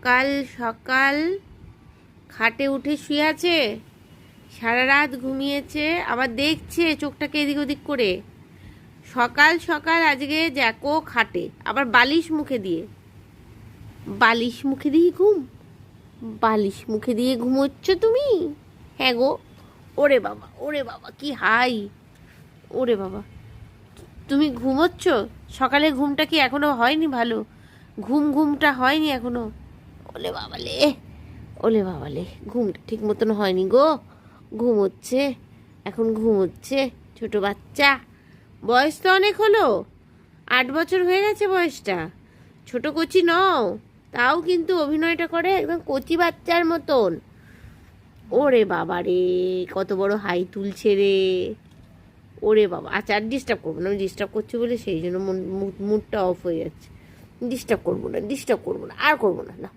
সকাল সকাল খাটে উঠে শুয়ে আছে, সারা রাত ঘুমিয়েছে, আবার দেখছে চোখটাকে এদিক ওদিক করে। সকাল সকাল আজকে জ্যাকো খাটে, আবার বালিশ মুখে দিয়ে। বালিশ মুখে দিয়ে ঘুম? বালিশ মুখে দিয়ে ঘুমোচ্ছ তুমি? হ্যাঁ গো। ওরে বাবা, ওরে বাবা, কি হাই! ওরে বাবা, তুমি ঘুমোচ্ছ? সকালে ঘুমটা কি এখনো হয়নি ভালো? ঘুমটা হয়নি এখনো? ওলে বাবালে, ওলে বাবালে, ঘুমটা ঠিক মতন হয়নি গো। ঘুমোচ্ছে, এখন ঘুমোচ্ছে ছোট বাচ্চা। বয়স তো অনেক হলো, 8 বছর হয়ে গেছে বয়সটা। ছোট কচি নও, তাও কিন্তু অভিনয়টা করে একদম কচি বাচ্চার মতন। ওরে বাবা রে, কত বড় হাই তুলছে রে! ওরে বাবা, আচ্ছা আর ডিস্টার্ব করবো না, আমি ডিস্টার্ব করছি বলে সেই জন্য মুডটা অফ হয়ে যাচ্ছে। ডিস্টার্ব করবো না, ডিস্টার্ব করবো না, আর করবো না, না।